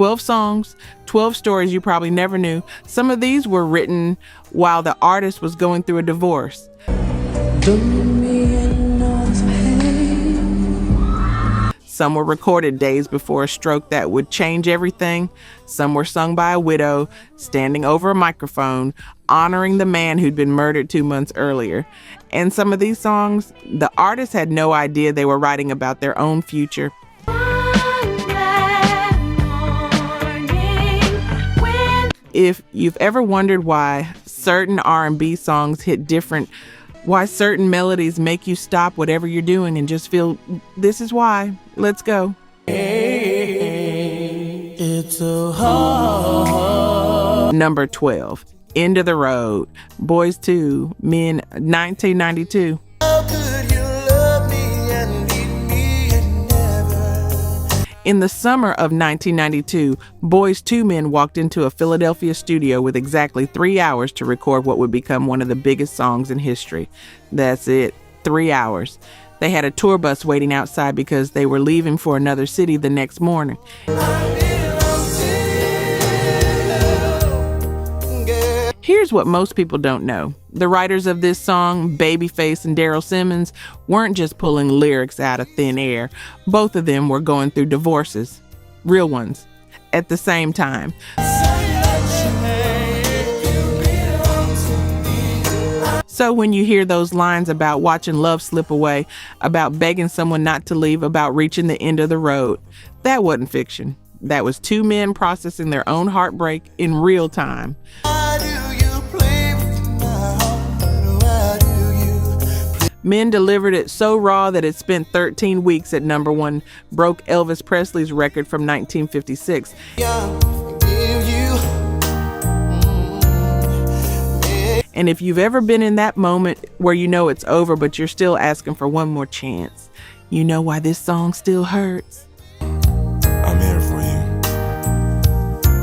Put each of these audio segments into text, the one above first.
12 songs, 12 stories you probably never knew. Some of these were written while the artist was going through a divorce. Some were recorded days before a stroke that would change everything. Some were sung by a widow, standing over a microphone, honoring the man who'd been murdered 2 months earlier. And some of these songs, the artists had no idea they were writing about their own future. If you've ever wondered why certain R&B songs hit different, why certain melodies make you stop whatever you're doing and just feel, this is why. Let's go. It's so hard. Number 12, End of the Road, Boys 2 Men, 1992. In the summer of 1992, Boys 2 Men walked into a Philadelphia studio with exactly 3 hours to record what would become one of the biggest songs in history. That's it, 3 hours. They had a tour bus waiting outside because they were leaving for another city the next morning. Here's what most people don't know. The writers of this song, Babyface and Daryl Simmons, weren't just pulling lyrics out of thin air. Both of them were going through divorces, real ones, at the same time. So when you hear those lines about watching love slip away, about begging someone not to leave, about reaching the end of the road, that wasn't fiction. That was two men processing their own heartbreak in real time. Men delivered it so raw that it spent 13 weeks at number one, broke Elvis Presley's record from 1956. And if you've ever been in that moment where you know it's over, but you're still asking for one more chance, you know why this song still hurts. I'm here for you.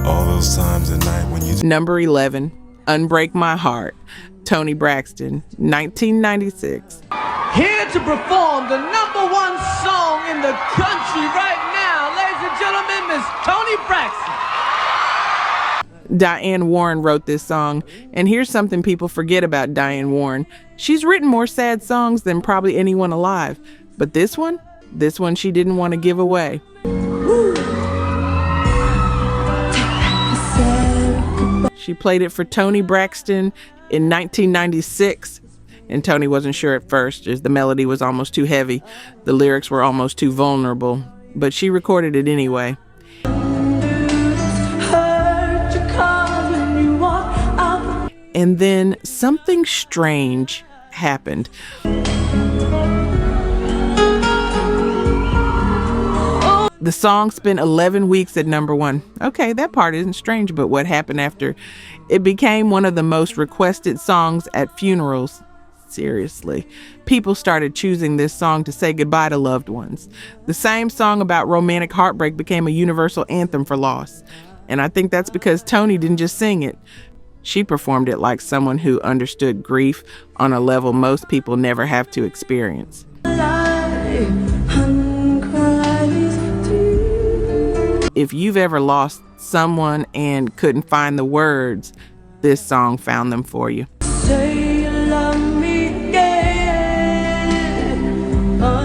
All those times at night when you... Number 11, Unbreak My Heart, Toni Braxton, 1996. Here to perform the number one song in the country right now, ladies and gentlemen, Miss Toni Braxton. Diane Warren wrote this song, and here's something people forget about Diane Warren. She's written more sad songs than probably anyone alive, but this one she didn't want to give away. She played it for Toni Braxton in 1996, and Toni wasn't sure at first, as the melody was almost too heavy. The lyrics were almost too vulnerable, but she recorded it anyway. And then something strange happened. The song spent 11 weeks at number one. Okay, that part isn't strange, but what happened after? It became one of the most requested songs at funerals. Seriously. People started choosing this song to say goodbye to loved ones. The same song about romantic heartbreak became a universal anthem for loss. And I think that's because Toni didn't just sing it. She performed it like someone who understood grief on a level most people never have to experience. If you've ever lost someone and couldn't find the words, this song found them for you. Say you love me again.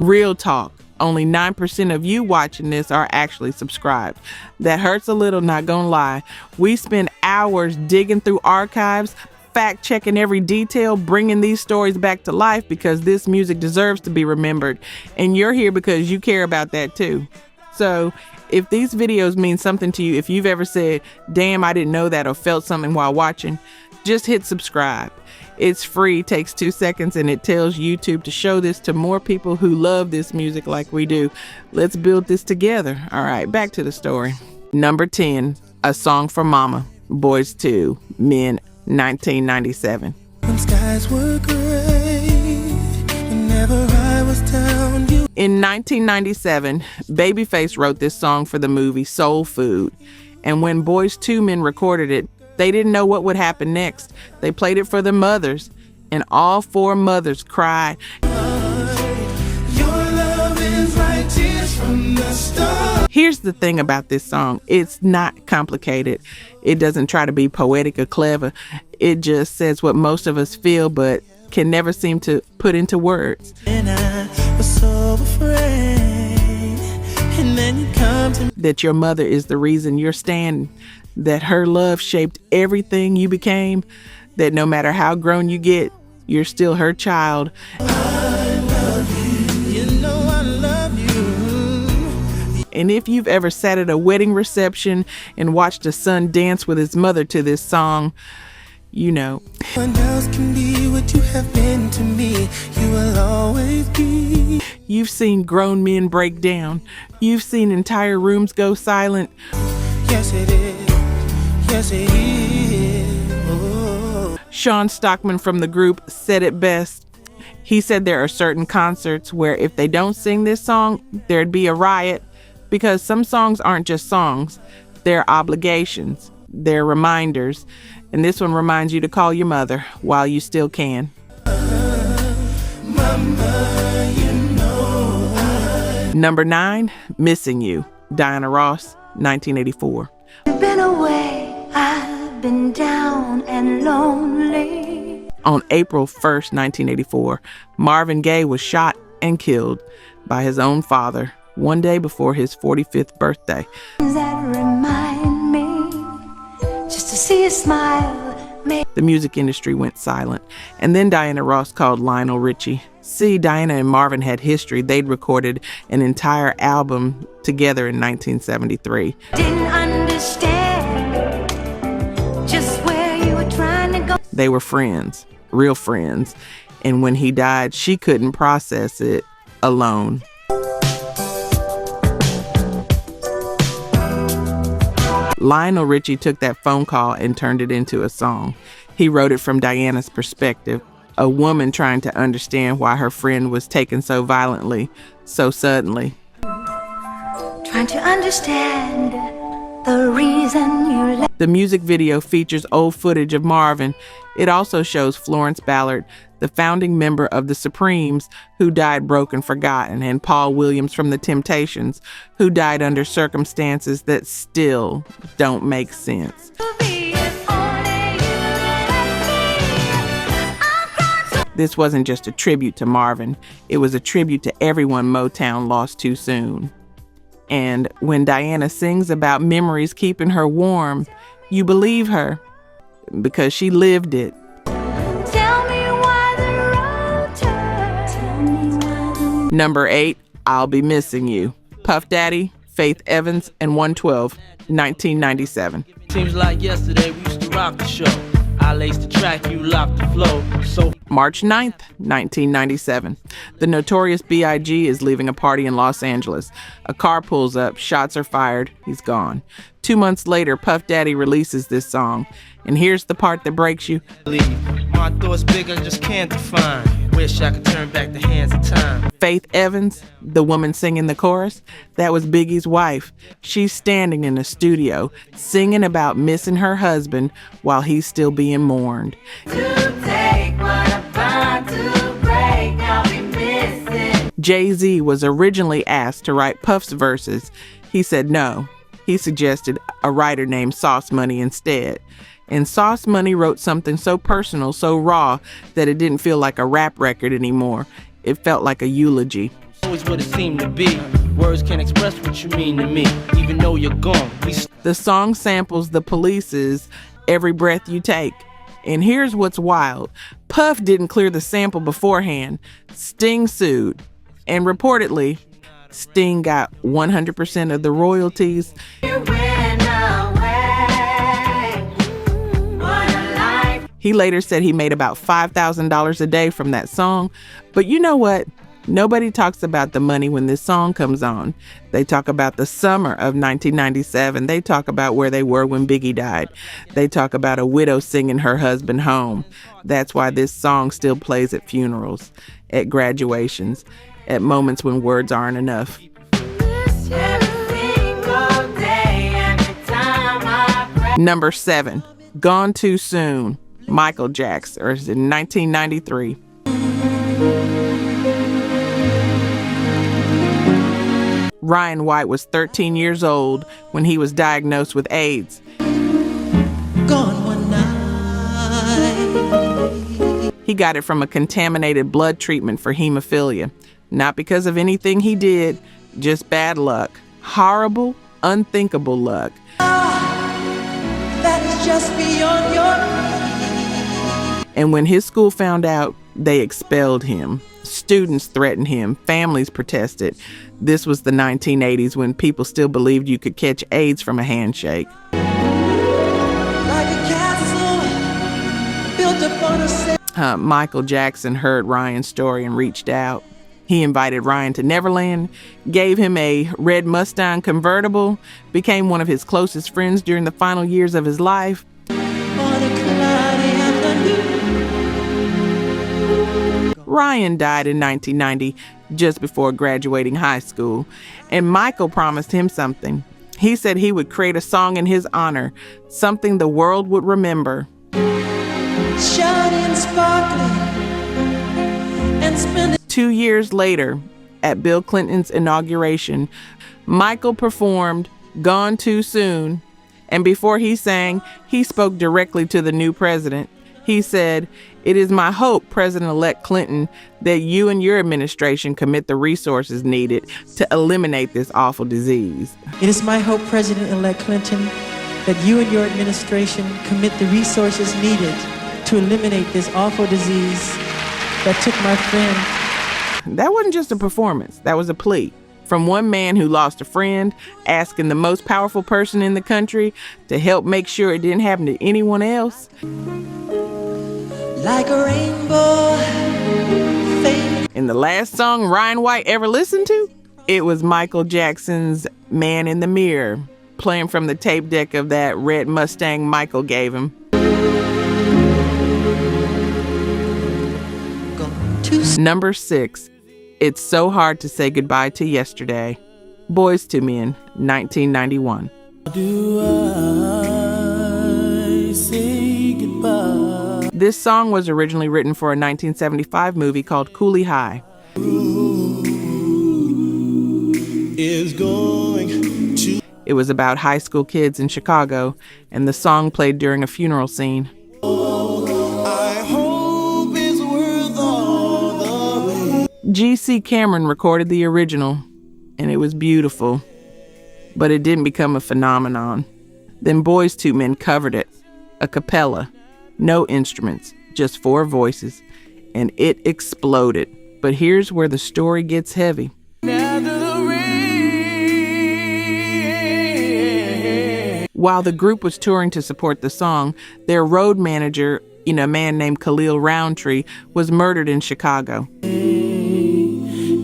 Real talk. Only 9% of you watching this are actually subscribed. That hurts a little, not gonna lie. We spend hours digging through archives, fact-checking every detail, bringing these stories back to life because this music deserves to be remembered. And you're here because you care about that too. So if these videos mean something to you, if you've ever said, damn, I didn't know that, or felt something while watching, just hit subscribe. It's free, takes 2 seconds, and it tells YouTube to show this to more people who love this music like we do. Let's build this together. All right, back to the story. Number 10, A Song for Mama, Boys 2 Men, 1997. When skies were gray, whenever I was down, you... In 1997, Babyface wrote this song for the movie Soul Food. And when Boys 2 Men recorded it, they didn't know what would happen next. They played it for the mothers, and all 4 mothers cried. Your love is like tears from the stars. Here's the thing about this song. It's not complicated. It doesn't try to be poetic or clever. It just says what most of us feel but can never seem to put into words. And I was so afraid. And then you come to me. That your mother is the reason you're standing. That her love shaped everything you became. That no matter how grown you get, you're still her child. And if you've ever sat at a wedding reception and watched a son dance with his mother to this song, you know. One else can be what you have been to me. You will always be. You've seen grown men break down. You've seen entire rooms go silent. Yes, it is. Yes, it is. Oh. Sean Stockman from the group said it best. He said there are certain concerts where if they don't sing this song, there'd be a riot. Because some songs aren't just songs, they're obligations, they're reminders, and this one reminds you to call your mother while you still can. Mama, you know Number 9, Missing You, Diana Ross, 1984. I've been away, I've been down and lonely. On April 1st, 1984, Marvin Gaye was shot and killed by his own father, one day before his 45th birthday. That remind me just to see a smile. The music industry went silent, and then Diana Ross called Lionel Richie. See, Diana and Marvin had history. They'd recorded an entire album together in 1973. Didn't understand just where you were trying to go. They were friends, real friends, and when he died, she couldn't process it alone. Lionel Richie took that phone call and turned it into a song. He wrote it from Diana's perspective, a woman trying to understand why her friend was taken so violently, so suddenly. Trying to understand the reason you left. The music video features old footage of Marvin. It also shows Florence Ballard, the founding member of the Supremes, who died broken, forgotten, and Paul Williams from the Temptations, who died under circumstances that still don't make sense. This wasn't just a tribute to Marvin. It was a tribute to everyone Motown lost too soon. And when Diana sings about memories keeping her warm, you believe her because she lived it. Tell me why the road turned. Tell me why the... Number 8, I'll Be Missing You. Puff Daddy, Faith Evans, and 112, 1997. Seems like yesterday we used to rock the show. I laced the track, you locked the flow. So March 9th, 1997. The Notorious B.I.G. is leaving a party in Los Angeles. A car pulls up, shots are fired, he's gone. 2 months later, Puff Daddy releases this song. And here's the part that breaks you. my thoughts bigger, just can't define. Wish I could turn back the hands of time. Faith Evans, the woman singing the chorus, that was Biggie's wife. She's standing in the studio singing about missing her husband while he's still being mourned. Jay-Z was originally asked to write Puff's verses. He said no. He suggested a writer named Sauce Money instead. And Sauce Money wrote something so personal, so raw, that it didn't feel like a rap record anymore. It felt like a eulogy. Always what it seemed to be. Words can't express what you mean to me, even though you're gone. The song samples the Police's Every Breath You Take. And here's what's wild. Puff didn't clear the sample beforehand. Sting sued. And reportedly, Sting got 100% of the royalties. He later said he made about $5,000 a day from that song. But you know what? Nobody talks about the money when this song comes on. They talk about the summer of 1997. They talk about where they were when Biggie died. They talk about a widow singing her husband home. That's why this song still plays at funerals, at graduations, at moments when words aren't enough. Number 7, Gone Too Soon, Michael Jackson, or in 1993. Ryan White was 13 years old when he was diagnosed with AIDS. Gone one night. He got it from a contaminated blood treatment for hemophilia. Not because of anything he did, just bad luck. Horrible, unthinkable luck. That is just beyond your. And when his school found out, they expelled him. Students threatened him. Families protested. This was the 1980s when people still believed you could catch AIDS from a handshake. Like a castle built upon a sand. Michael Jackson heard Ryan's story and reached out. He invited Ryan to Neverland, gave him a red Mustang convertible, became one of his closest friends during the final years of his life. On a cloudy afternoon. Ryan died in 1990, just before graduating high school, and Michael promised him something. He said he would create a song in his honor, something the world would remember. Shining, sparkling, and spending. 2 years later, at Bill Clinton's inauguration, Michael performed Gone Too Soon, and before he sang, he spoke directly to the new president. He said, "It is my hope, President-elect Clinton, that you and your administration commit the resources needed to eliminate this awful disease." It is my hope, President-elect Clinton, that you and your administration commit the resources needed to eliminate this awful disease that took my friend. That wasn't just a performance. That was a plea from one man who lost a friend, asking the most powerful person in the country to help make sure it didn't happen to anyone else. Like a rainbow fade. And the last song Ryan White ever listened to, it was Michael Jackson's Man in the Mirror, playing from the tape deck of that red Mustang Michael gave him. Number 6, It's So Hard to Say Goodbye to Yesterday. Boys to Men, 1991. Do I say goodbye? This song was originally written for a 1975 movie called Cooley High. Is going to. It was about high school kids in Chicago, and the song played during a funeral scene. I hope it's worth all the way. G.C. Cameron recorded the original, and it was beautiful, but it didn't become a phenomenon. Then Boys to Men covered it, a cappella, no instruments, just 4 voices, and it exploded. But here's where the story gets heavy. While the group was touring to support the song, their road manager, a man named Khalil Roundtree, was murdered in Chicago.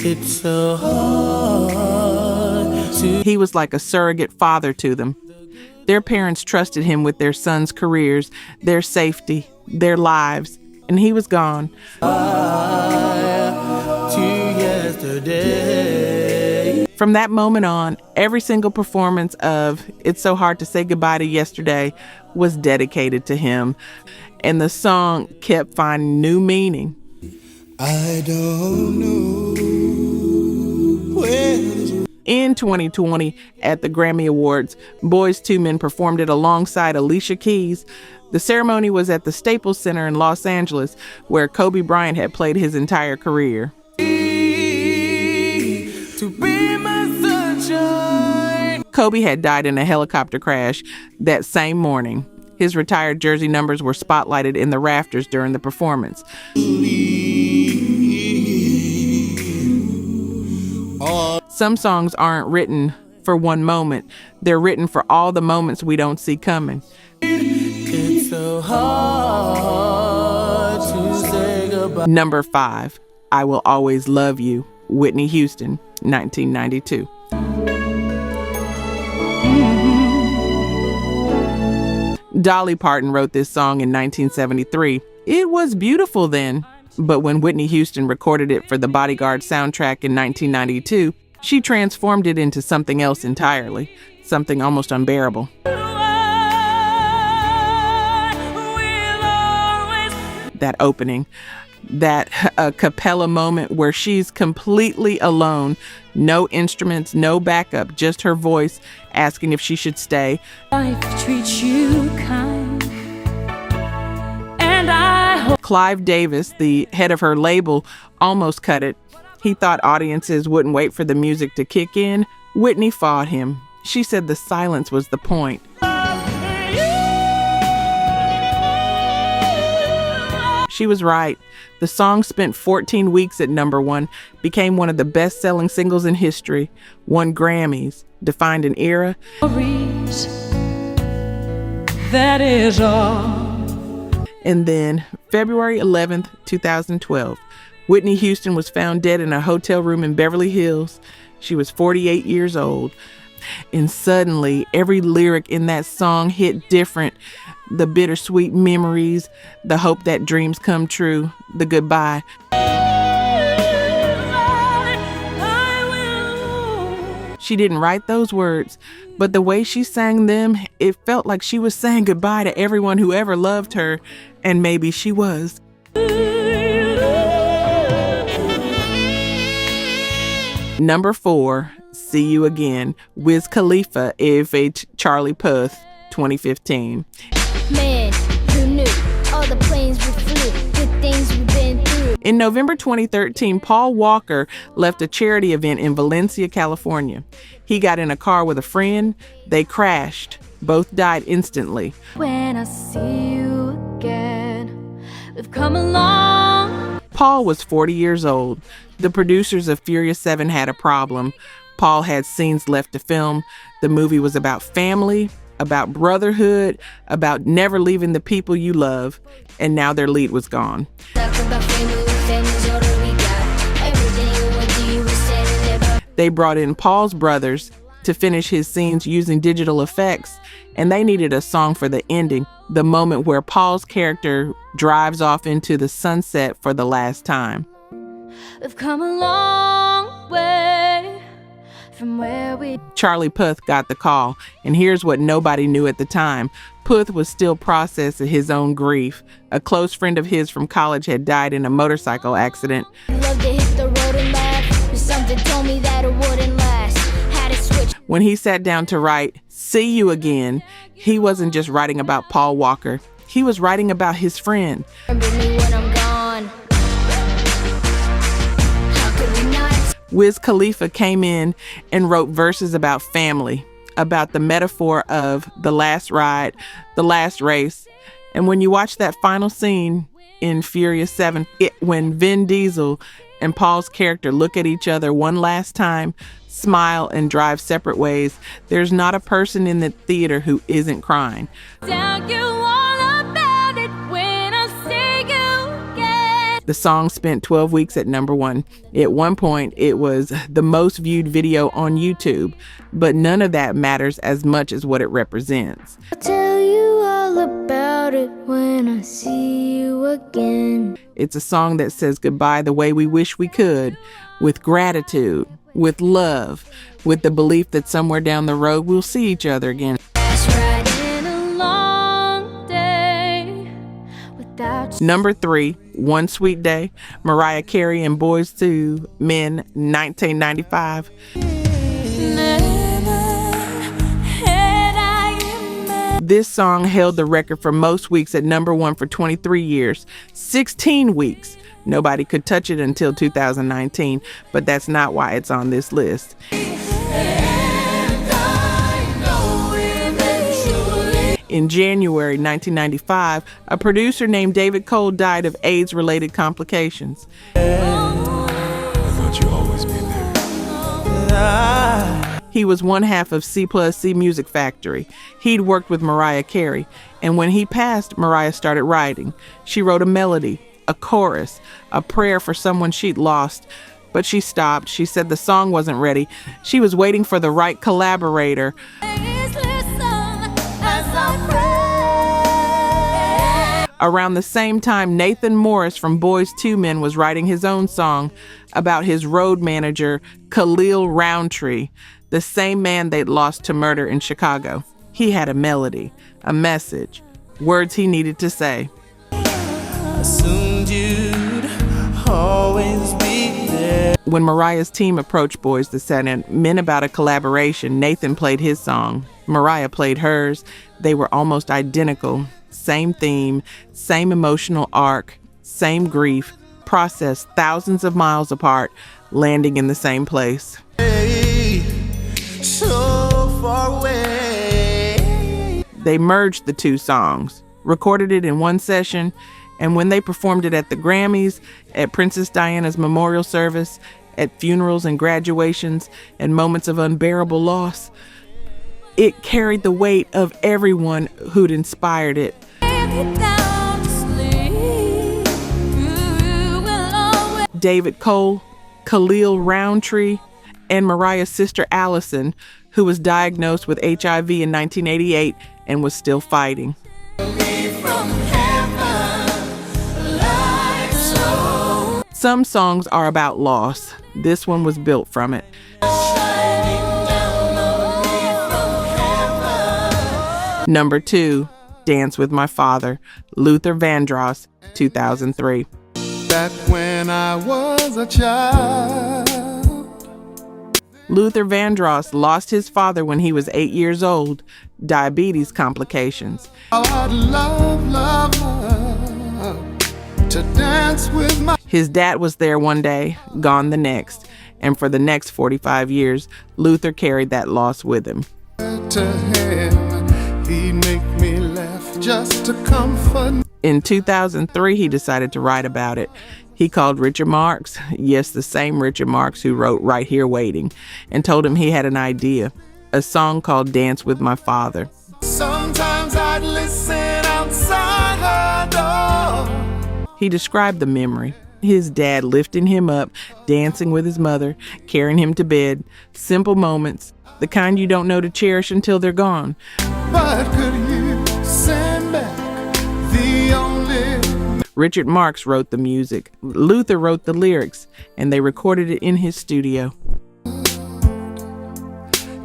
It's so hard to. He was like a surrogate father to them. Their parents trusted him with their sons' careers, their safety, their lives, and he was gone. To yesterday. From that moment on, every single performance of It's So Hard to Say Goodbye to Yesterday was dedicated to him, and the song kept finding new meaning. I don't know where. In 2020, at the Grammy Awards, Boys to Men performed it alongside Alicia Keys. The ceremony was at the Staples Center in Los Angeles, where Kobe Bryant had played his entire career. To be my sunshine. Kobe had died in a helicopter crash that same morning. His retired jersey numbers were spotlighted in the rafters during the performance. Some songs aren't written for one moment. They're written for all the moments we don't see coming. It's so hard to say goodbye. Number 5, I Will Always Love You, Whitney Houston, 1992. Dolly Parton wrote this song in 1973. It was beautiful then, but when Whitney Houston recorded it for the Bodyguard soundtrack in 1992, she transformed it into something else entirely, something almost unbearable. That opening, that a cappella moment where she's completely alone No instruments, no backup, just her voice asking if she should stay. Life treats you kind, and I hope Clive Davis, the head of her label, almost cut it. He thought audiences wouldn't wait for the music to kick in. Whitney fought him. She said the silence was the point. She was right. The song spent 14 weeks at #1, became one of the best-selling singles in history, won Grammys, defined an era. that is all. And then, February 11th, 2012, Whitney Houston was found dead in a hotel room in Beverly Hills. She was 48 years old. And suddenly, every lyric in that song hit different. The bittersweet memories, the hope that dreams come true, the goodbye. She didn't write those words, but the way she sang them, it felt like she was saying goodbye to everyone who ever loved her, and maybe she was. Number 4, See You Again, Wiz Khalifa, AFH Charlie Puth, 2015. Man, who knew all the planes we flew, good things we've been through. In November 2013, Paul Walker left a charity event in Valencia, California. He got in a car with a friend. They crashed. Both died instantly. When I see you again, we've come along. Paul was 40 years old. The producers of Furious 7 had a problem. Paul had scenes left to film. The movie was about family, about brotherhood, about never leaving the people you love, and now their lead was gone. They brought in Paul's brothers to finish his scenes using digital effects, and they needed a song for the ending, the moment where Paul's character drives off into the sunset for the last time. We've come a long way from where we... Charlie Puth got the call, and here's what nobody knew at the time. Puth was still processing his own grief. A close friend of his from college had died in a motorcycle accident. Love to hit the road and laugh, but something told me that it wouldn't last. Had to switch. When he sat down to write See You Again, he wasn't just writing about Paul Walker. He was writing about his friend. Remember me when I'm gone. How could we not? Wiz Khalifa came in and wrote verses about family, about the metaphor of the last ride, the last race. And when you watch that final scene in Furious 7, when Vin Diesel and Paul's character look at each other one last time, smile, and drive separate ways, there's not a person in the theater who isn't crying. Tell you all about it when I see you again. The song spent 12 weeks at #1. At one point, it was the most viewed video on YouTube, but none of that matters as much as what it represents. I'll tell you all about it when I see you again. It's a song that says goodbye the way we wish we could, with gratitude, with love, with the belief that somewhere down the road we'll see each other again. It's riding a long day without you. Number 3, One Sweet Day, Mariah Carey and Boyz II Men, 1995. This song held the record for most weeks at #1 for 23 years, 16 weeks. Nobody could touch it until 2019, but that's not why it's on this list. In January 1995, a producer named David Cole died of AIDS-related complications. I thought you'd always be there. He was one half of C+C Music Factory. He'd worked with Mariah Carey, and when he passed, Mariah started writing. She wrote a melody, a chorus, a prayer for someone she'd lost, but she stopped. She said the song wasn't ready. She was waiting for the right collaborator. Around the same time, Nathan Morris from Boyz II Men was writing his own song about his road manager, Khalil Roundtree, the same man they'd lost to murder in Chicago. He had a melody, a message, words he needed to say. Assumed you'd always be there. When Mariah's team approached Boys to Set and meant about a collaboration, Nathan played his song. Mariah played hers. They were almost identical. Same theme, same emotional arc, same grief, processed thousands of miles apart, landing in the same place. So far away. They merged the two songs, recorded it in one session, and when they performed it at the Grammys, at Princess Diana's memorial service, at funerals and graduations, and moments of unbearable loss, it carried the weight of everyone who'd inspired it. David Cole, Khalil Roundtree, and Mariah's sister Allison, who was diagnosed with HIV in 1988 and was still fighting. Some songs are about loss. This one was built from it. Number 2, Dance with My Father, Luther Vandross, 2003. Back when I was a child. Luther Vandross lost his father when he was 8 years old, diabetes complications. Oh, I'd love to dance with my. His dad was there one day, gone the next, and for the next 45 years, Luther carried that loss with him. To him, he'd make me laugh just to comfort. In 2003, he decided to write about it. He called Richard Marx, yes, the same Richard Marx who wrote Right Here Waiting, and told him he had an idea, a song called Dance with My Father. Sometimes I'd listen outside her door. He described the memory, his dad lifting him up, dancing with his mother, carrying him to bed, simple moments, the kind you don't know to cherish until they're gone. But could you send back the only. Richard Marx wrote the music. Luther wrote the lyrics, and they recorded it in his studio.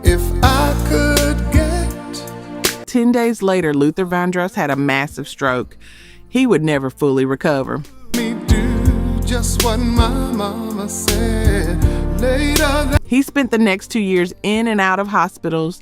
If I could get. 10 days later, Luther Vandross had a massive stroke. He would never fully recover. Me do just what my mama said. Later. He spent the next 2 years in and out of hospitals,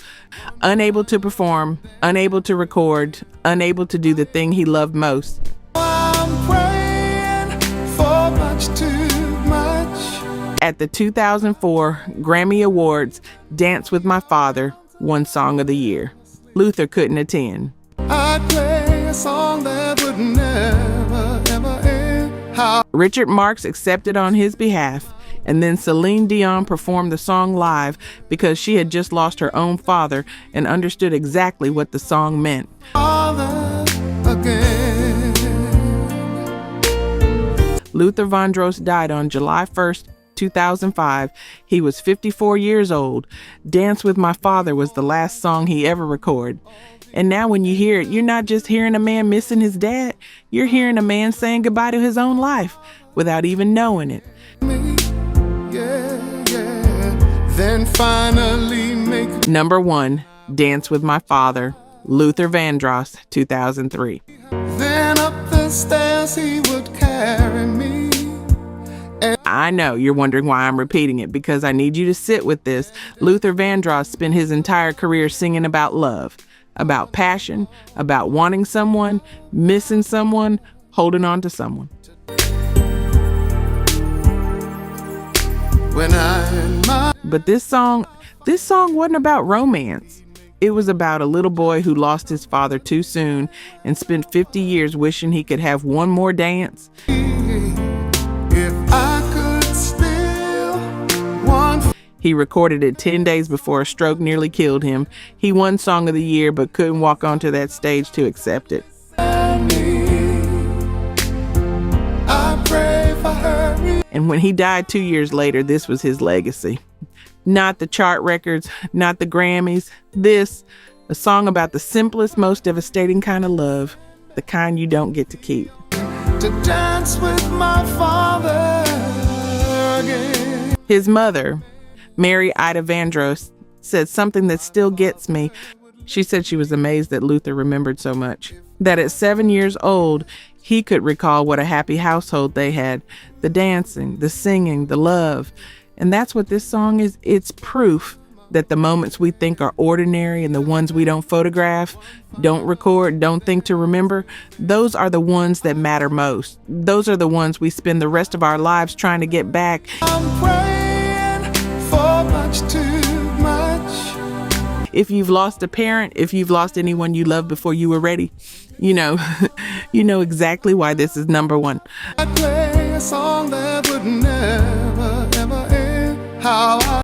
unable to perform, unable to record, unable to do the thing he loved most. I'm praying for much too much. At the 2004 Grammy Awards, Dance with My Father won Song of the Year. Luther couldn't attend. I'd play a song that would never, ever end. How Richard Marx accepted on his behalf, and then Celine Dion performed the song live because she had just lost her own father and understood exactly what the song meant. father again. Luther Vandross died on July 1st, 2005. He was 54 years old. Dance with My Father was the last song he ever recorded. And now when you hear it, you're not just hearing a man missing his dad, you're hearing a man saying goodbye to his own life without even knowing it. Then finally make. Number 1, Dance with My Father, Luther Vandross, 2003. Then up the stairs he would carry me. I know you're wondering why I'm repeating it, because I need you to sit with this. Luther Vandross spent his entire career singing about love, about passion, about wanting someone, missing someone, holding on to someone. But this song wasn't about romance. It was about a little boy who lost his father too soon and spent 50 years wishing he could have one more dance. If I could steal one. He recorded it 10 days before a stroke nearly killed him. He won Song of the Year but couldn't walk onto that stage to accept it. I pray for her. And when he died 2 years later, this was his legacy. Not the chart records, not the Grammys. This, a song about the simplest, most devastating kind of love, the kind you don't get to keep. To dance with my father again. His mother, Mary Ida Vandross, said something that still gets me. She said she was amazed that Luther remembered so much. That at 7 years old, he could recall what a happy household they had, the dancing, the singing, the love. And that's what this song is. It's proof that the moments we think are ordinary and the ones we don't photograph, don't record, don't think to remember, those are the ones that matter most. Those are the ones we spend the rest of our lives trying to get back. I'm praying for much too much. If you've lost a parent, if you've lost anyone you loved before you were ready, you know exactly why this is number one. I'd play a song that would never, ever end. How I